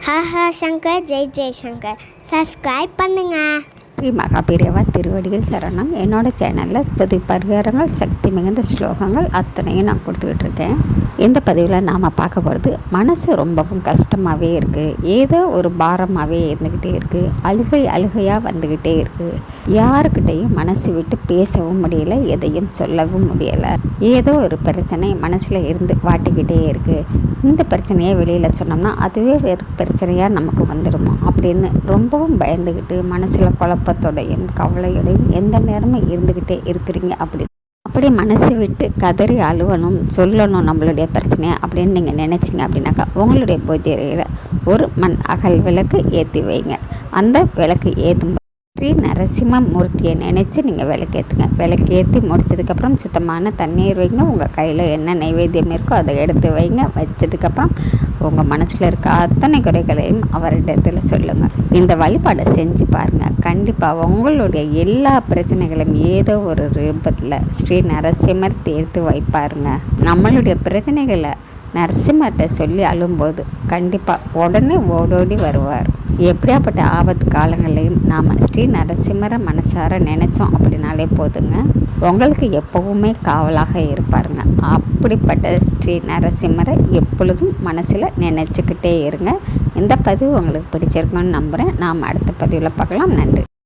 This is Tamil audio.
ஹஹா சங்கர் ஜெய் சங்கர் சப்ஸ்கிரைப் பண்ணுங்க. ஸ்ரீ மகாபீரவா திருவடிகள் சரணம். என்னோட சேனலில் புது பரிகாரங்கள், சக்தி மிகுந்த ஸ்லோகங்கள் அத்தனையும் நான் கொடுத்துக்கிட்டு இருக்கேன். இந்த பதிவில் நாம் பார்க்க போகிறது, மனசு ரொம்பவும் கஷ்டமாகவே இருக்குது, ஏதோ ஒரு பாரமாகவே இருந்துக்கிட்டே இருக்குது, அழுகையாக வந்துக்கிட்டே இருக்குது, யாருக்கிட்டையும் மனசு விட்டு பேசவும் முடியலை, எதையும் சொல்லவும் முடியலை, ஏதோ ஒரு பிரச்சனை மனசில் இருந்து வாட்டிக்கிட்டே இருக்குது. இந்த பிரச்சனையை வெளியில் சொன்னோம்னா அதுவே வேறு பிரச்சனையாக நமக்கு வந்துடுமா அப்படின்னு ரொம்பவும் பயந்துக்கிட்டு மனசில் குழப்பத்தோடையும் கவலையோடையும் எந்த நேரமும் இருந்துக்கிட்டே இருக்கிறீங்க. அப்படி மனசு விட்டு கதறி அழுவணும், சொல்லணும் நம்மளுடைய பிரச்சனையை அப்படின்னு நீங்கள் நினச்சிங்க அப்படின்னாக்கா, உங்களுடைய பூஜையில் ஒரு மண் அகல் விளக்கு ஏற்றி வைங்க. அந்த விளக்கு ஏற்றும் ஸ்ரீ நரசிம்ம மூர்த்தியை நினச்சி நீங்கள் விளக்கேற்றுங்க. விளக்கேற்றி முடித்ததுக்கப்புறம் சுத்தமான தண்ணீர் வைங்க. உங்கள் கையில் என்ன நைவேத்தியம் இருக்கோ அதை எடுத்து வைங்க. வச்சதுக்கப்புறம் உங்கள் மனசில் இருக்க அத்தனை குறைகளையும் அவரிடத்தில் சொல்லுங்கள். இந்த வழிபாடை செஞ்சு பாருங்கள். கண்டிப்பாக உங்களுடைய எல்லா பிரச்சனைகளையும் ஏதோ ஒரு ரூபத்தில் ஸ்ரீ நரசிம்மர் தீர்த்து வைப்பாருங்க. நம்மளுடைய பிரச்சனைகளை நரசிம்மர்கிட்ட சொல்லி அழும்போது கண்டிப்பாக உடனே ஓடோடி வருவார். எப்படியாப்பட்ட ஆபத்து காலங்களையும் நாம் ஸ்ரீ நரசிம்மரை மனசார நினச்சோம் அப்படின்னாலே போதுங்க, உங்களுக்கு எப்போவுமே காவலாக இருப்பாருங்க. அப்படிப்பட்ட ஸ்ரீ நரசிம்மரை எப்பொழுதும் மனசில் நினச்சிக்கிட்டே இருங்க. இந்த பதிவு உங்களுக்கு பிடிச்சிருக்குன்னு நம்புகிறேன். நாம் அடுத்த பதிவில் பார்க்கலாம். நன்றி.